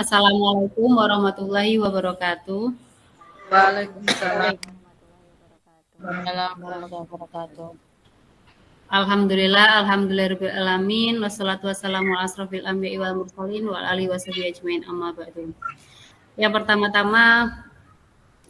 Assalamualaikum warahmatullahi wabarakatuh. Waalaikumsalam. Warahmatullahi wabarakatuh. Alhamdulillahirabbil alamin wassalatu wassalamu ala asrofil anbiya'i wal mursalin wa alihi washabihi ajmain amma ba'du. Yang pertama-tama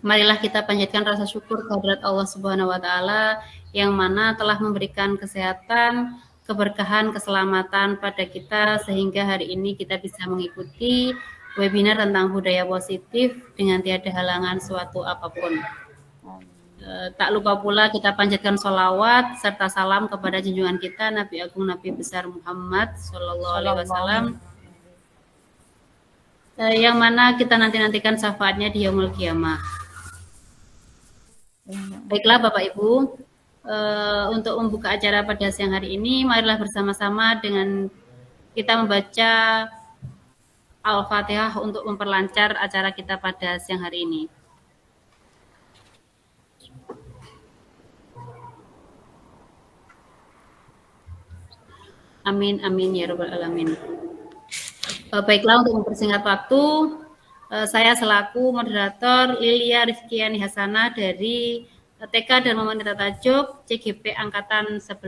marilah kita panjatkan rasa syukur kehadirat Allah Subhanahu wa taala yang mana telah memberikan kesehatan, keberkahan, keselamatan pada kita sehingga hari ini kita bisa mengikuti webinar tentang budaya positif dengan tiada halangan suatu apapun. Tak lupa pula kita panjatkan sholawat serta salam kepada junjungan kita Nabi Agung Nabi Besar Muhammad Sallallahu Alaihi Wasallam, yang mana kita nantikan syafaatnya di Yaumul Qiyamah. Baiklah Bapak Ibu, untuk membuka acara pada siang hari ini, marilah bersama-sama dengan kita membaca Al-Fatihah untuk memperlancar acara kita pada siang hari ini. Amin, amin ya rabbal alamin. Baiklah, untuk mempersingkat waktu, saya selaku moderator Lilia Rifkiani Hasanah dari TK Dharma Wanita Tajuk CGP Angkatan 11.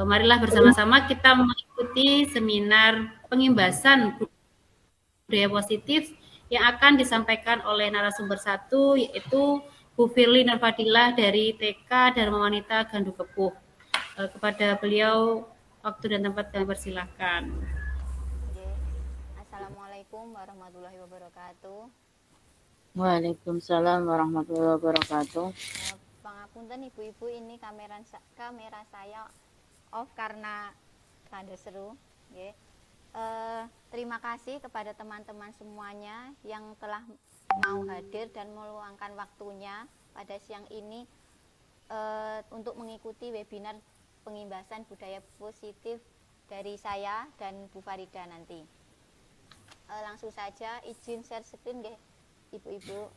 Marilah bersama-sama kita mengikuti seminar pengimbasan budaya positif yang akan disampaikan oleh narasumber satu, yaitu Bu Firly Nurfadilah dari TK Dharma Wanita Gandu Kepuh. Kepada beliau, waktu dan tempat kami persilahkan. Assalamualaikum warahmatullahi wabarakatuh. Waalaikumsalam warahmatullahi wabarakatuh. Pangapunten ibu-ibu, ini kamera saya off karena tanda seru. Terima kasih kepada teman-teman semuanya yang telah mau hadir dan meluangkan waktunya pada siang ini untuk mengikuti webinar pengimbasan budaya positif dari saya dan Bu Farida nanti. Langsung saja izin share screen nggih, ibu-ibu.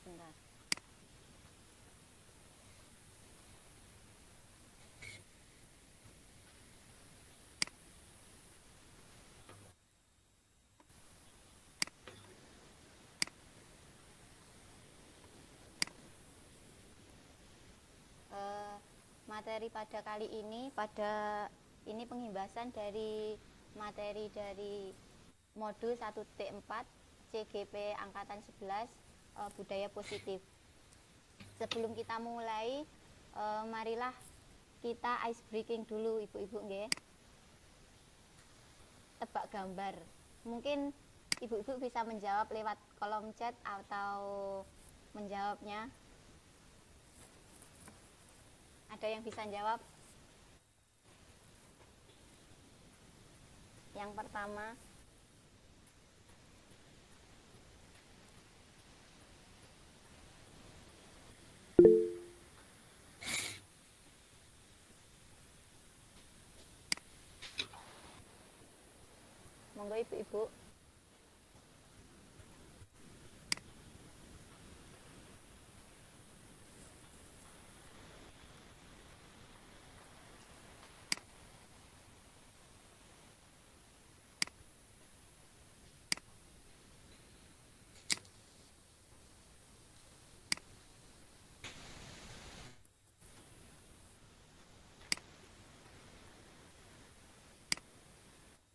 Sebentar. Materi pada kali ini, ini pengimbasan dari materi dari modul 1T4 CGP Angkatan 11 budaya positif. Sebelum kita mulai, marilah kita ice breaking dulu ibu-ibu nggih. Tebak gambar. Mungkin ibu-ibu bisa menjawab lewat kolom chat atau menjawabnya. Ada yang bisa jawab? Yang pertama, monggo ibu-ibu.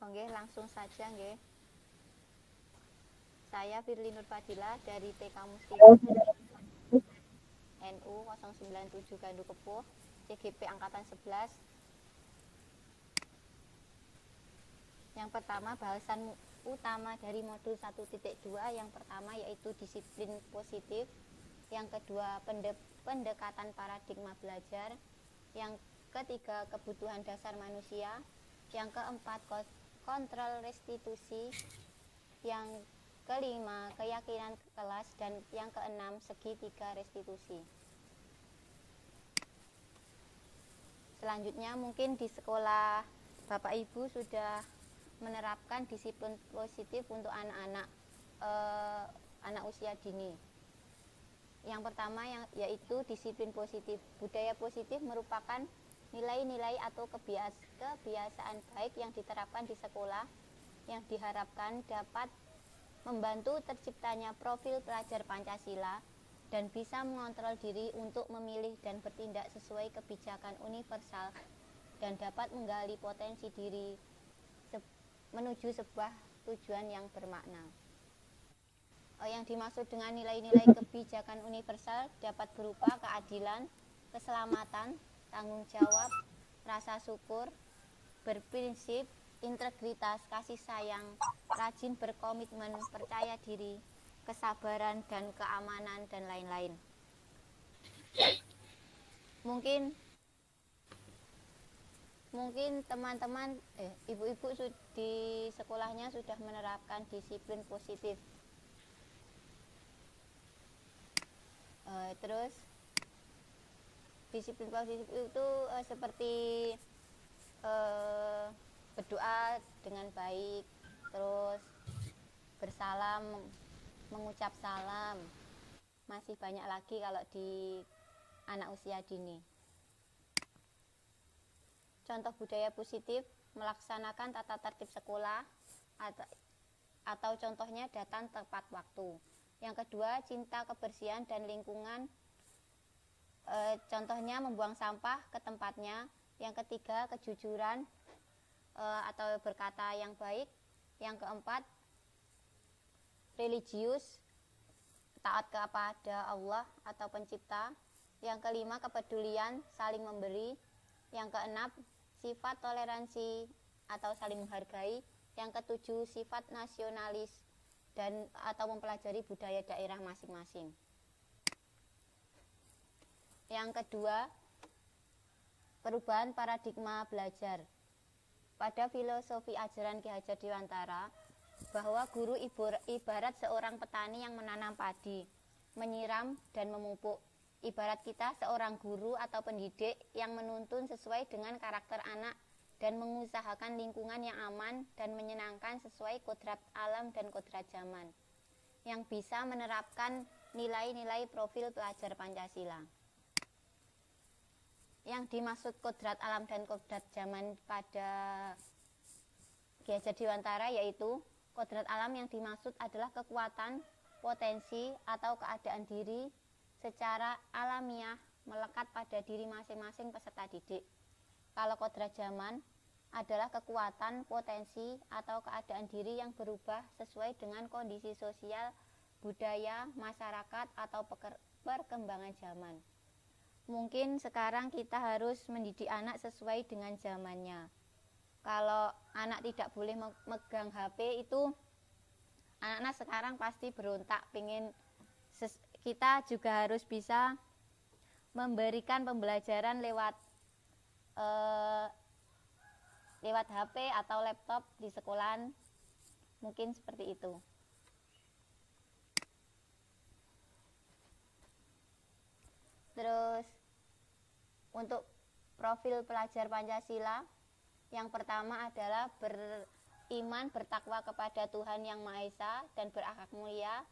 Oke, langsung saja nggih. Saya Firly Nurfadilah dari TK Mustika NU 097 Gandu Kepuh, CGP Angkatan 11. Yang pertama, bahasan utama dari modul 1.2 yang pertama yaitu disiplin positif. Yang kedua, pendekatan paradigma belajar. Yang ketiga, kebutuhan dasar manusia. Yang keempat, kontrol restitusi. Yang kelima, keyakinan kelas. Dan yang keenam, segitiga restitusi. Selanjutnya mungkin di sekolah Bapak Ibu sudah menerapkan disiplin positif untuk anak-anak anak usia dini. Yang pertama yaitu disiplin positif. Budaya positif merupakan nilai-nilai atau kebiasaan baik yang diterapkan di sekolah yang diharapkan dapat membantu terciptanya profil pelajar Pancasila dan bisa mengontrol diri untuk memilih dan bertindak sesuai kebijakan universal dan dapat menggali potensi diri menuju sebuah tujuan yang bermakna. Yang dimaksud dengan nilai-nilai kebijakan universal dapat berupa keadilan, keselamatan, tanggung jawab, rasa syukur, berprinsip, integritas, kasih sayang, rajin berkomitmen, percaya diri, kesabaran dan keamanan, dan lain-lain. Mungkin teman-teman ibu-ibu di sekolahnya sudah menerapkan disiplin positif. Terus disiplin positif itu seperti berdoa dengan baik, terus bersalam, mengucap salam. Masih banyak lagi kalau di anak usia dini. Contoh budaya positif melaksanakan tata tertib sekolah atau contohnya datang tepat waktu. Yang kedua, cinta kebersihan dan lingkungan, contohnya membuang sampah ke tempatnya. Yang ketiga, kejujuran atau berkata yang baik. Yang keempat, religius, taat kepada Allah atau pencipta. Yang kelima, kepedulian, saling memberi. Yang keenam, sifat toleransi atau saling menghargai. Yang ketujuh, sifat nasionalis dan atau mempelajari budaya daerah masing-masing. Yang kedua, perubahan paradigma belajar. Pada filosofi ajaran Ki Hajar Dewantara, bahwa guru ibarat seorang petani yang menanam padi, menyiram dan memupuk. Ibarat kita seorang guru atau pendidik yang menuntun sesuai dengan karakter anak dan mengusahakan lingkungan yang aman dan menyenangkan sesuai kodrat alam dan kodrat zaman, yang bisa menerapkan nilai-nilai profil pelajar Pancasila. Yang dimaksud kodrat alam dan kodrat zaman pada Ki Hajar Dewantara yaitu kodrat alam yang dimaksud adalah kekuatan, potensi, atau keadaan diri secara alamiah melekat pada diri masing-masing peserta didik. Kalau kodrat zaman adalah kekuatan, potensi, atau keadaan diri yang berubah sesuai dengan kondisi sosial, budaya, masyarakat, atau perkembangan zaman. Mungkin sekarang kita harus mendidik anak sesuai dengan zamannya. Kalau anak tidak boleh megang HP itu, anak-anak sekarang pasti berontak, kita juga harus bisa memberikan pembelajaran lewat HP atau laptop di sekolahan, mungkin seperti itu. Terus untuk profil pelajar Pancasila, yang pertama adalah beriman, bertakwa kepada Tuhan Yang Maha Esa dan berakhlak mulia.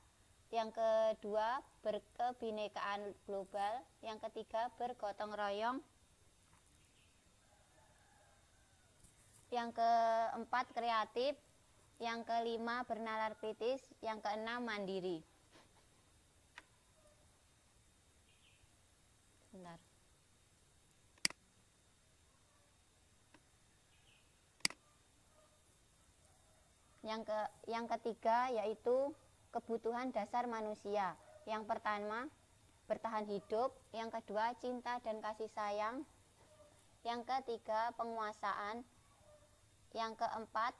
Yang kedua, berkebinekaan global. Yang ketiga, bergotong royong. Yang keempat, kreatif. Yang kelima, bernalar kritis. Yang keenam, mandiri. Bentar. Yang ketiga yaitu kebutuhan dasar manusia. Yang pertama, bertahan hidup. Yang kedua, cinta dan kasih sayang. Yang ketiga, penguasaan. Yang keempat,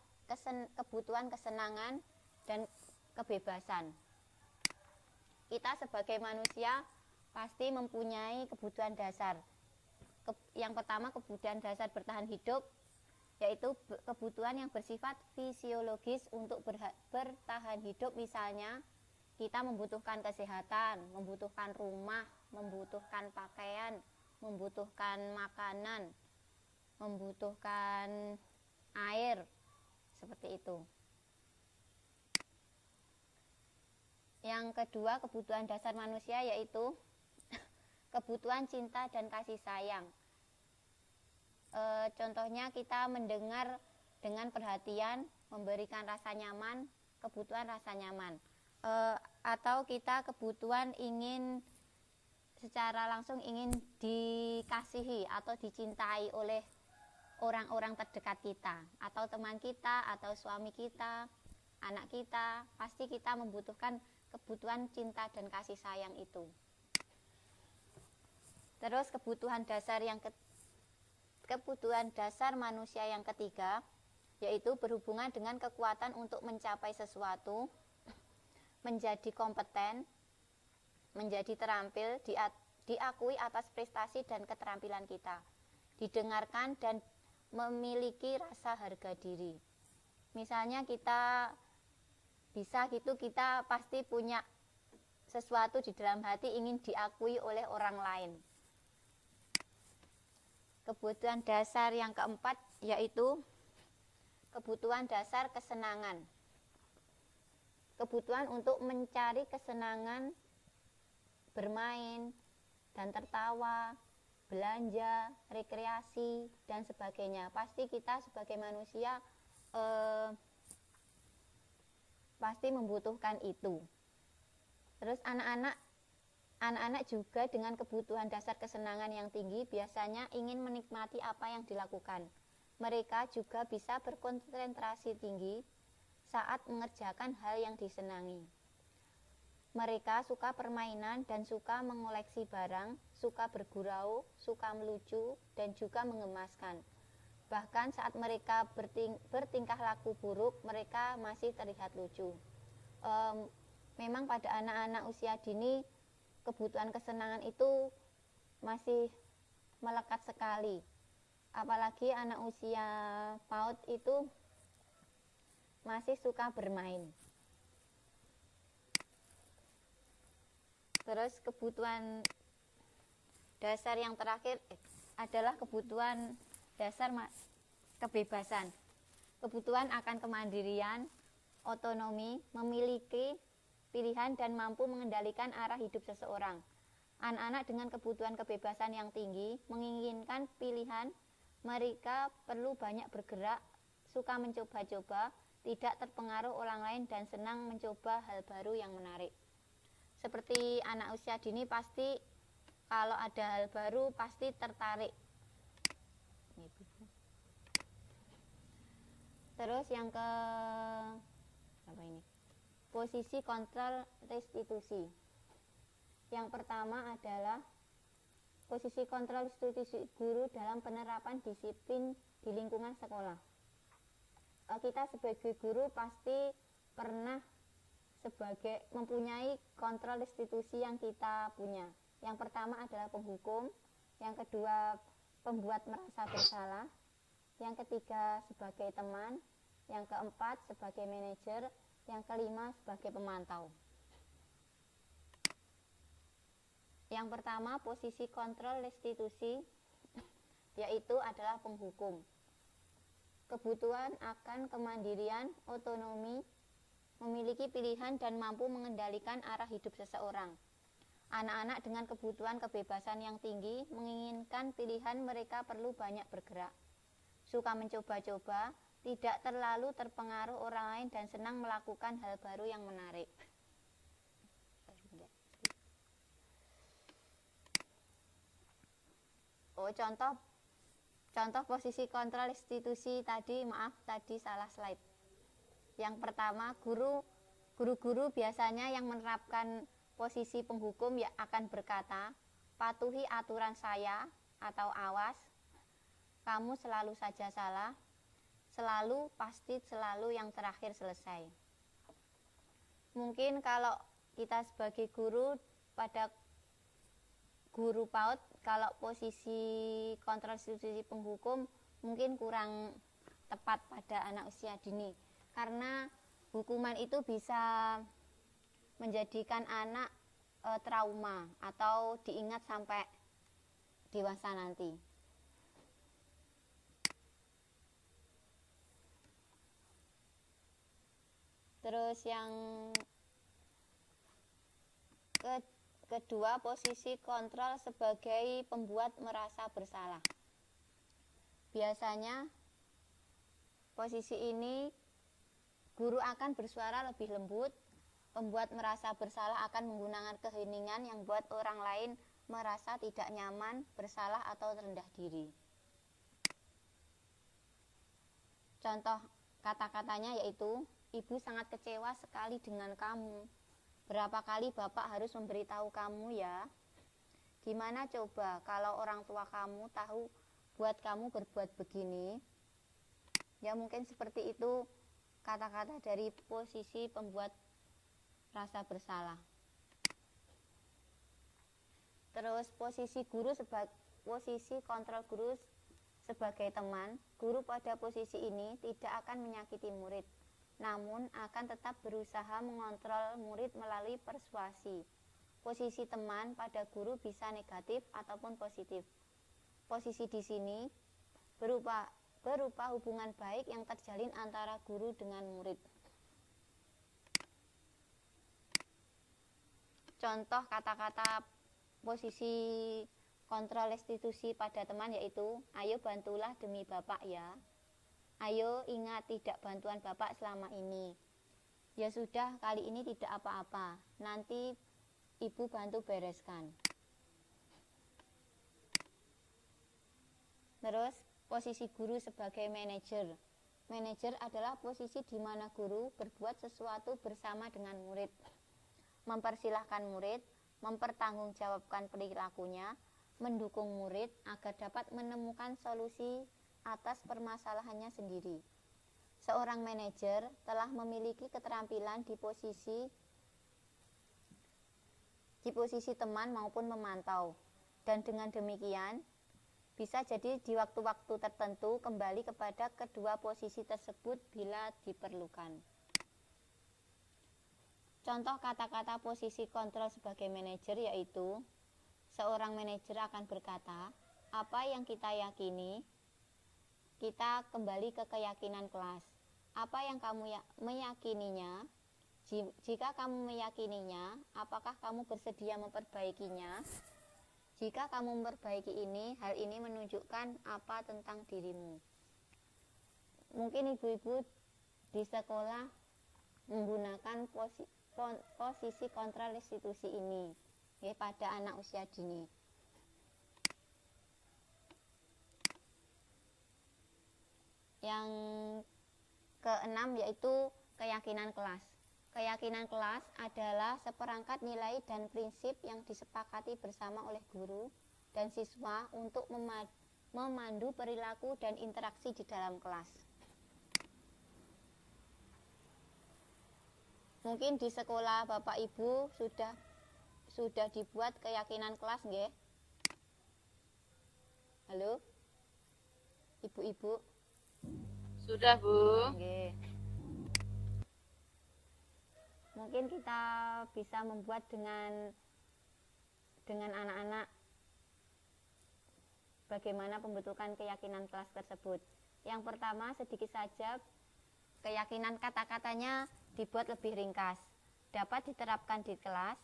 kebutuhan kesenangan dan kebebasan. Kita sebagai manusia pasti mempunyai kebutuhan dasar. Yang pertama kebutuhan dasar bertahan hidup, yaitu kebutuhan yang bersifat fisiologis untuk bertahan hidup. Misalnya kita membutuhkan kesehatan, membutuhkan rumah, membutuhkan pakaian, membutuhkan makanan, membutuhkan air, seperti itu. Yang kedua kebutuhan dasar manusia yaitu kebutuhan cinta dan kasih sayang. Contohnya kita mendengar dengan perhatian, memberikan rasa nyaman, kebutuhan rasa nyaman. Atau kita kebutuhan ingin secara langsung ingin dikasihi atau dicintai oleh orang-orang terdekat kita, atau teman kita, atau suami kita, anak kita. Pasti kita membutuhkan kebutuhan cinta dan kasih sayang itu. Terus kebutuhan dasar manusia yang ketiga yaitu berhubungan dengan kekuatan untuk mencapai sesuatu, menjadi kompeten, menjadi terampil, diakui atas prestasi dan keterampilan kita, didengarkan dan memiliki rasa harga diri. Misalnya kita pasti punya sesuatu di dalam hati ingin diakui oleh orang lain. Kebutuhan dasar yang keempat yaitu kebutuhan dasar kesenangan. Kebutuhan untuk mencari kesenangan, bermain dan tertawa, belanja, rekreasi dan sebagainya. Pasti kita sebagai manusia pasti membutuhkan itu. Terus anak-anak juga dengan kebutuhan dasar kesenangan yang tinggi biasanya ingin menikmati apa yang dilakukan. Mereka juga bisa berkonsentrasi tinggi saat mengerjakan hal yang disenangi. Mereka suka permainan dan suka mengoleksi barang, suka bergurau, suka melucu, dan juga mengemaskan. Bahkan saat mereka bertingkah laku buruk, mereka masih terlihat lucu. Memang pada anak-anak usia dini, kebutuhan kesenangan itu masih melekat sekali. Apalagi anak usia PAUD itu masih suka bermain. Terus kebutuhan dasar yang terakhir adalah kebutuhan dasar kebebasan. Kebutuhan akan kemandirian, otonomi, memiliki pilihan dan mampu mengendalikan arah hidup seseorang. Anak-anak dengan kebutuhan kebebasan yang tinggi menginginkan pilihan, mereka perlu banyak bergerak, suka mencoba-coba, tidak terpengaruh orang lain dan senang mencoba hal baru yang menarik. Seperti anak usia dini pasti kalau ada hal baru pasti tertarik. Terus yang ke posisi kontrol restitusi. Yang pertama adalah posisi kontrol restitusi guru dalam penerapan disiplin di lingkungan sekolah. Kita sebagai guru pasti pernah mempunyai kontrol restitusi yang kita punya. Yang pertama adalah penghukum, yang kedua pembuat merasa bersalah, yang ketiga sebagai teman, yang keempat sebagai manajer, yang kelima sebagai pemantau. Yang pertama posisi kontrol restitusi yaitu adalah penghukum. Kebutuhan akan kemandirian, otonomi, memiliki pilihan dan mampu mengendalikan arah hidup seseorang. Anak-anak dengan kebutuhan kebebasan yang tinggi menginginkan pilihan, mereka perlu banyak bergerak, suka mencoba-coba, tidak terlalu terpengaruh orang lain dan senang melakukan hal baru yang menarik. Contoh posisi kontrol restitusi tadi, tadi salah slide. Yang pertama, guru-guru biasanya yang menerapkan posisi penghukum ya akan berkata, patuhi aturan saya atau awas, kamu selalu saja salah, selalu pasti selalu yang terakhir selesai. Mungkin kalau kita sebagai guru pada guru PAUD kalau posisi kontrol institusi penghukum mungkin kurang tepat pada anak usia dini, karena hukuman itu bisa menjadikan anak trauma atau diingat sampai dewasa nanti. Terus yang kedua, posisi kontrol sebagai pembuat merasa bersalah. Biasanya posisi ini guru akan bersuara lebih lembut, pembuat merasa bersalah akan menggunakan keheningan yang buat orang lain merasa tidak nyaman, bersalah atau rendah diri. Contoh kata-katanya yaitu, ibu sangat kecewa sekali dengan kamu. Berapa kali bapak harus memberitahu kamu ya? Gimana coba kalau orang tua kamu tahu buat kamu berbuat begini? Ya mungkin seperti itu kata-kata dari posisi pembuat rasa bersalah. Terus posisi kontrol guru sebagai teman. Guru pada posisi ini tidak akan menyakiti murid, namun akan tetap berusaha mengontrol murid melalui persuasi. Posisi teman pada guru bisa negatif ataupun positif. Posisi di sini berupa hubungan baik yang terjalin antara guru dengan murid. Contoh kata-kata posisi kontrol restitusi pada teman yaitu, ayo bantulah demi bapak ya. Ayo ingat tidak bantuan bapak selama ini. Ya sudah, kali ini tidak apa-apa. Nanti ibu bantu bereskan. Terus posisi guru sebagai manajer. Manajer adalah posisi di mana guru berbuat sesuatu bersama dengan murid. Mempersilahkan murid, mempertanggungjawabkan perilakunya, mendukung murid agar dapat menemukan solusi atas permasalahannya sendiri. Seorang manajer telah memiliki keterampilan di posisi teman maupun memantau, dan dengan demikian bisa jadi di waktu-waktu tertentu kembali kepada kedua posisi tersebut bila diperlukan. Contoh kata-kata posisi kontrol sebagai manajer yaitu, seorang manajer akan berkata, apa yang kita yakini, kita kembali ke keyakinan kelas. Apa yang kamu meyakininya, jika kamu meyakininya, apakah kamu bersedia memperbaikinya? Jika kamu memperbaiki ini, hal ini menunjukkan apa tentang dirimu. Mungkin ibu-ibu di sekolah menggunakan posisi kontrol restitusi ini ya, pada anak usia dini. Yang keenam yaitu keyakinan kelas. Keyakinan kelas adalah seperangkat nilai dan prinsip yang disepakati bersama oleh guru dan siswa untuk memandu perilaku dan interaksi di dalam kelas. Mungkin di sekolah Bapak Ibu sudah dibuat keyakinan kelas nggih? Halo? Ibu-ibu? Sudah, Bu. Nggih. Mungkin kita bisa membuat dengan anak-anak bagaimana pembentukan keyakinan kelas tersebut. Yang pertama, sedikit saja keyakinan kata-katanya dibuat lebih ringkas, dapat diterapkan di kelas,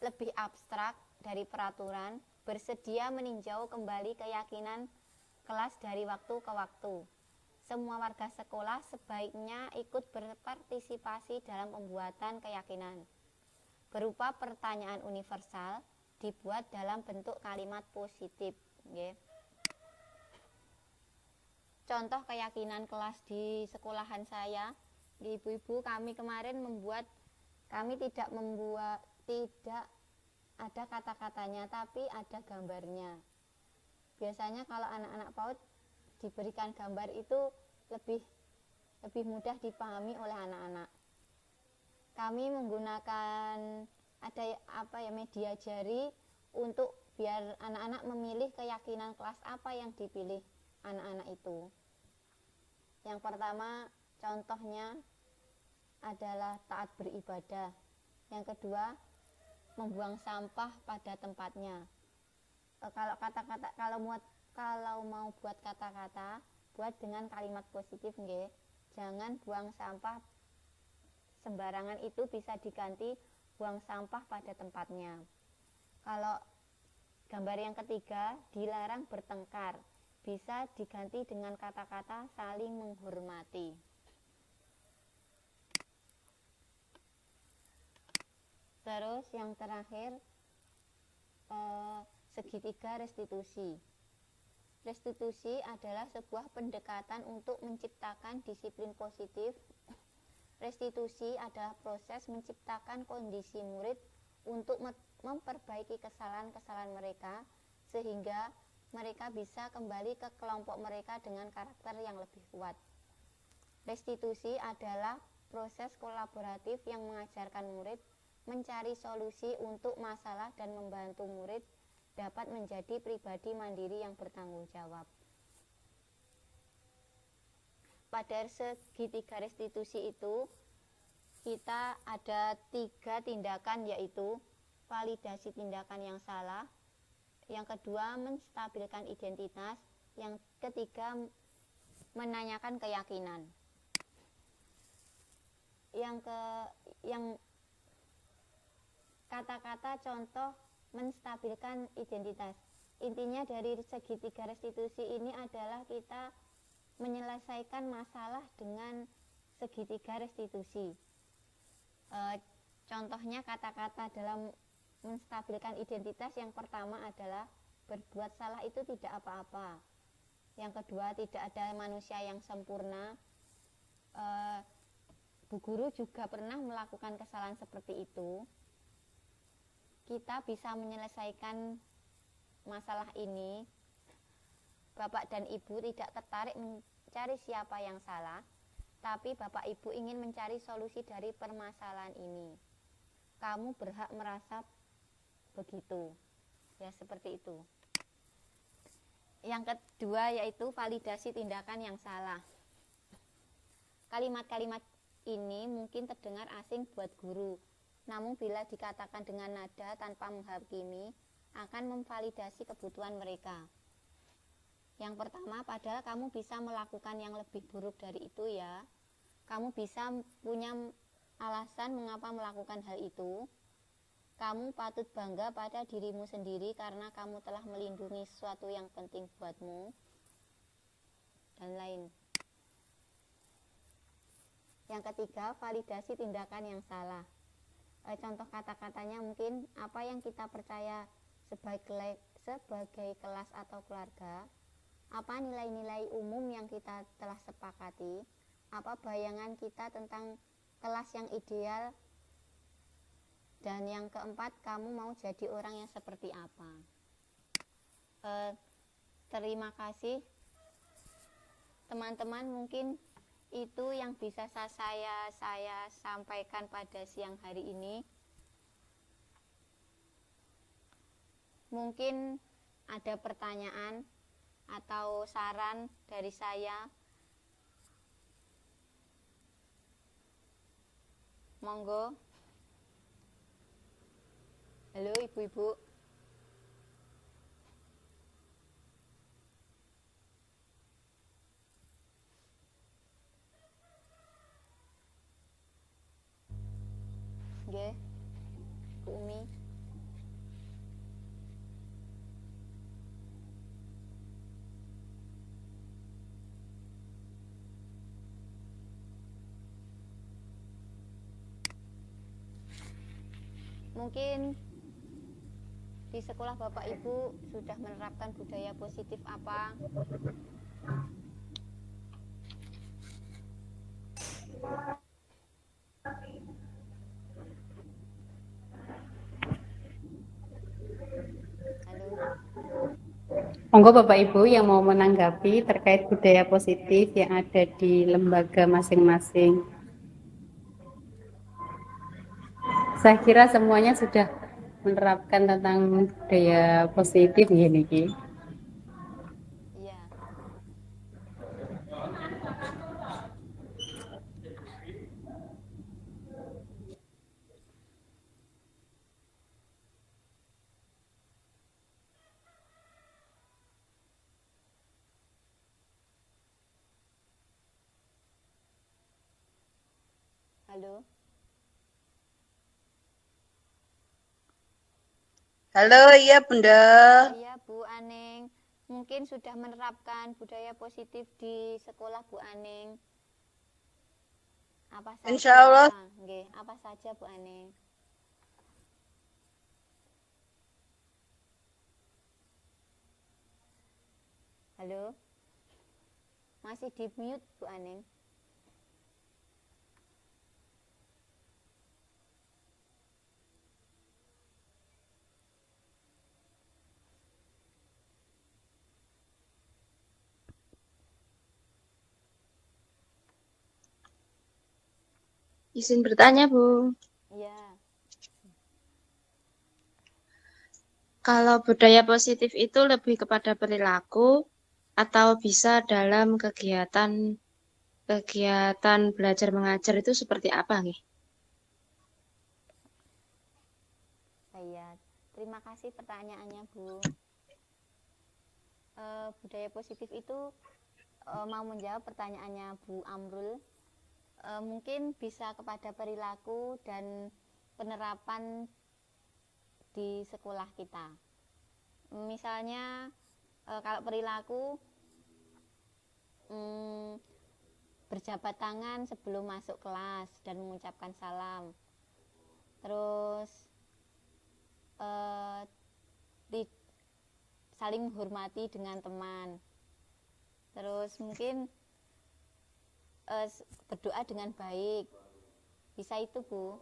lebih abstrak dari peraturan, bersedia meninjau kembali keyakinan kelas dari waktu ke waktu. Semua warga sekolah sebaiknya ikut berpartisipasi dalam pembuatan keyakinan. Berupa pertanyaan universal, dibuat dalam bentuk kalimat positif. Contoh keyakinan kelas di sekolahan saya, di ibu-ibu, kami kemarin tidak ada kata-katanya, tapi ada gambarnya. Biasanya kalau anak-anak PAUD diberikan gambar itu lebih mudah dipahami oleh anak-anak. Kami menggunakan media jari untuk biar anak-anak memilih keyakinan kelas apa yang dipilih anak-anak itu. Yang pertama contohnya adalah taat beribadah. Yang kedua, membuang sampah pada tempatnya. Kalau mau buat kata-kata, buat dengan kalimat positif nggih. Jangan buang sampah sembarangan, itu bisa diganti buang sampah pada tempatnya. Kalau gambar yang ketiga, dilarang bertengkar, bisa diganti dengan kata-kata saling menghormati. Terus yang terakhir, segitiga restitusi. Restitusi adalah sebuah pendekatan untuk menciptakan disiplin positif. Restitusi adalah proses menciptakan kondisi murid untuk memperbaiki kesalahan-kesalahan mereka sehingga mereka bisa kembali ke kelompok mereka dengan karakter yang lebih kuat. Restitusi adalah proses kolaboratif yang mengajarkan murid mencari solusi untuk masalah dan membantu murid dapat menjadi pribadi mandiri yang bertanggung jawab. Pada segitiga restitusi itu kita ada 3 tindakan, yaitu validasi tindakan yang salah, yang kedua menstabilkan identitas, yang ketiga menanyakan keyakinan. Yang kata-kata contoh menstabilkan identitas. Intinya dari segitiga restitusi ini adalah kita menyelesaikan masalah dengan segitiga restitusi. Contohnya kata-kata dalam menstabilkan identitas, yang pertama adalah berbuat salah itu tidak apa-apa. Yang kedua, tidak ada manusia yang sempurna. Bu guru juga pernah melakukan kesalahan seperti itu. Kita bisa menyelesaikan masalah ini. Bapak dan Ibu tidak tertarik mencari siapa yang salah, tapi Bapak Ibu ingin mencari solusi dari permasalahan ini. Kamu berhak merasa begitu. Ya, seperti itu. Yang kedua yaitu validasi tindakan yang salah. Kalimat-kalimat ini mungkin terdengar asing buat guru. Namun bila dikatakan dengan nada tanpa menghakimi, akan memvalidasi kebutuhan mereka. Yang pertama, padahal kamu bisa melakukan yang lebih buruk dari itu ya. Kamu bisa punya alasan mengapa melakukan hal itu. Kamu patut bangga pada dirimu sendiri karena kamu telah melindungi sesuatu yang penting buatmu. Dan lain. Yang ketiga, validasi tindakan yang salah. Contoh kata-katanya mungkin apa yang kita percaya sebagai kelas atau keluarga, apa nilai-nilai umum yang kita telah sepakati, apa bayangan kita tentang kelas yang ideal, dan yang keempat, kamu mau jadi orang yang seperti apa. Terima kasih teman-teman, mungkin itu yang bisa saya sampaikan pada siang hari ini. Mungkin ada pertanyaan atau saran dari saya. Monggo. Halo ibu-ibu. Nggih, Bu Umi. Mungkin di sekolah Bapak Ibu sudah menerapkan budaya positif apa? Halo. Monggo Bapak Ibu yang mau menanggapi terkait budaya positif yang ada di lembaga masing-masing. Saya kira semuanya sudah menerapkan tentang budaya positif gini Ki. Iya. Halo. Halo, iya Bunda. Iya Bu Aning. Mungkin sudah menerapkan budaya positif di sekolah Bu Aning. Apa saja? Insya Allah. Nggih, apa saja Bu Aning? Halo. Masih di mute Bu Aning. Izin bertanya, Bu. Iya. Kalau budaya positif itu lebih kepada perilaku atau bisa dalam kegiatan belajar mengajar itu seperti apa nih? Iya. Terima kasih pertanyaannya Bu. Budaya positif itu mau menjawab pertanyaannya Bu Amrul. Mungkin bisa kepada perilaku dan penerapan di sekolah kita. Misalnya kalau perilaku berjabat tangan sebelum masuk kelas dan mengucapkan salam. Terus saling menghormati dengan teman. Terus mungkin berdoa dengan baik. Bisa itu Bu.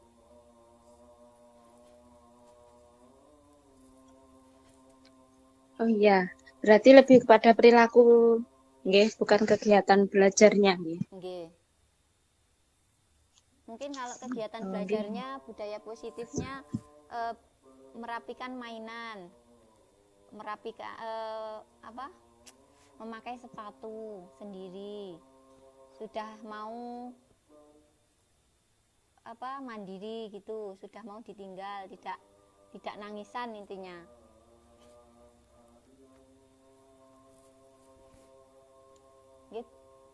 Oh iya, berarti lebih kepada perilaku, nggih, bukan kegiatan belajarnya, nggih. Nggih. Mungkin kalau kegiatan belajarnya budaya positifnya merapikan mainan, merapikan memakai sepatu sendiri, sudah mau mandiri gitu, sudah mau ditinggal, tidak nangisan intinya.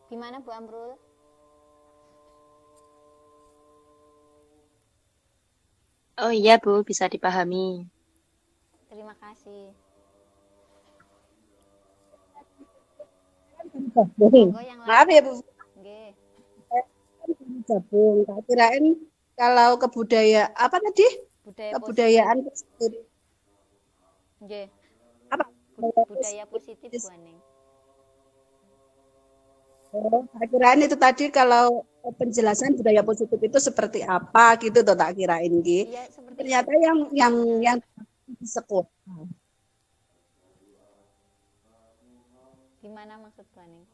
Gimana Bu Amrul? Oh iya Bu, bisa dipahami. Terima kasih. Monggo yang lain. Maaf ya Bu. Nggih. Gabung. Tak kirain kalau kebudayaan apa tadi? Kebudayaan positif. Nggih. Apa? Budaya positif Bu Aning. Oh, tak kirain itu tadi kalau penjelasan budaya positif itu seperti apa gitu tuh tak kirain gitu. Iya, seperti Ternyata itu. yang di sekolah. Gimana maksud Bu Aning?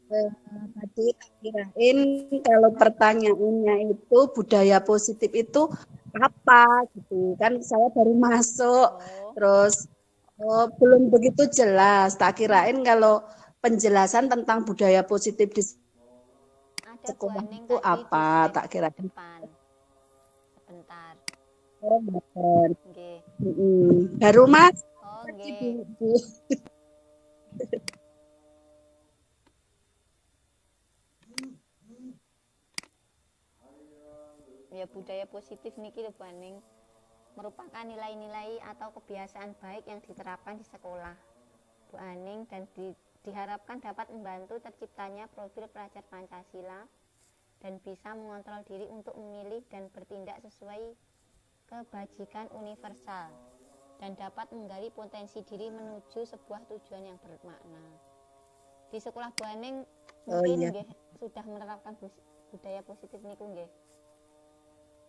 Tadi tak kirain kalau pertanyaannya itu budaya positif itu apa gitu kan saya baru masuk terus belum begitu jelas tak kirain kalau penjelasan tentang budaya positif di sekolah itu apa tak kira depan. Sebentar. Oh betul. Nggih. Baru Mas. Oh nggih. Ya budaya positif niki lho Bu Aning merupakan nilai-nilai atau kebiasaan baik yang diterapkan di sekolah Bu Aning dan diharapkan dapat membantu terciptanya profil pelajar Pancasila dan bisa mengontrol diri untuk memilih dan bertindak sesuai kebajikan universal dan dapat menggali potensi diri menuju sebuah tujuan yang bermakna. Di sekolah Bu Aning mungkin nggih sudah menerapkan budaya positif niku nggih.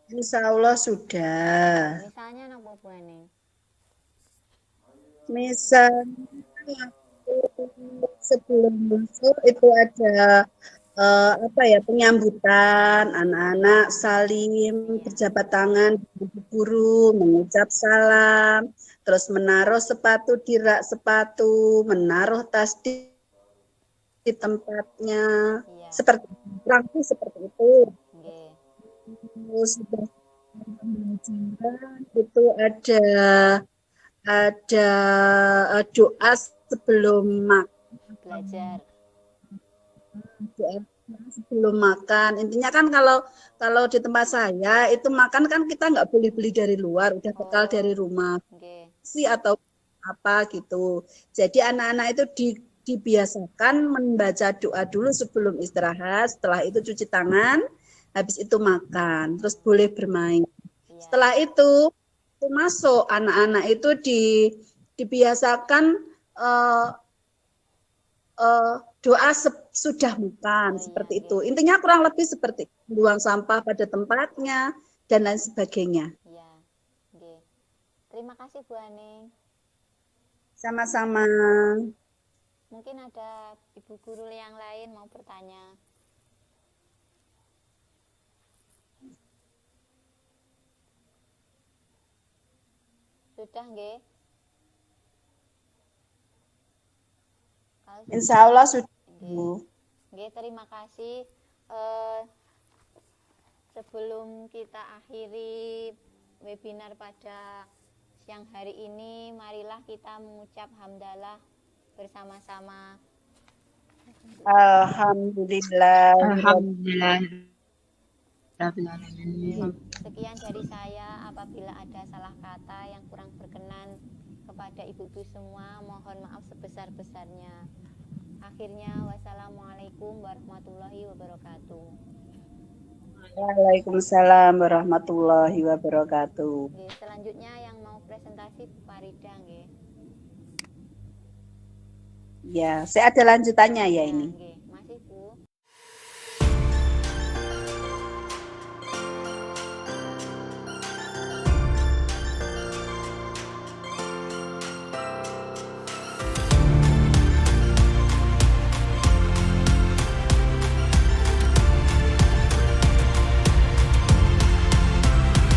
Insya Allah sudah. Misalnya napa Bu Aning? Misalnya sebelum masuk itu ada apa ya, penyambutan, anak-anak salim, berjabat tangan dengan guru, mengucap salam, terus menaruh sepatu di rak sepatu, menaruh tas di tempatnya, Iya. seperti itu, seperti itu. Nggih. Terus sudah pembelajaran itu ada doa sebelum makan. Belajar. Sebelum makan. Intinya kan kalau di tempat saya itu makan kan kita nggak boleh beli dari luar, udah bekal dari rumah Nggih. sih atau apa gitu. Jadi anak-anak itu dibiasakan membaca doa dulu sebelum istirahat, setelah itu cuci tangan, habis itu makan, terus boleh bermain. Iya. Setelah itu masuk anak-anak itu dibiasakan doa sudah makan, seperti itu. Intinya kurang lebih seperti buang sampah pada tempatnya dan lain sebagainya. Iya. Nggih. Terima kasih Bu Aning. Sama-sama. Mungkin ada ibu guru yang lain mau bertanya. Sudah nggih? Insya Allah sudah. Nggih, terima kasih. Sebelum kita akhiri webinar pada siang hari ini, marilah kita mengucap hamdalah bersama-sama. Alhamdulillah. Alhamdulillah. Sekian dari saya. Apabila ada salah kata yang kurang berkenan kepada ibu-ibu semua, mohon maaf sebesar-besarnya. Akhirnya, wassalamualaikum warahmatullahi wabarakatuh. Waalaikumsalam warahmatullahi wabarakatuh. Oke, selanjutnya yang mau presentasi Bu Farida, nggih. Ya, saya ada lanjutannya ya ini. Nggih.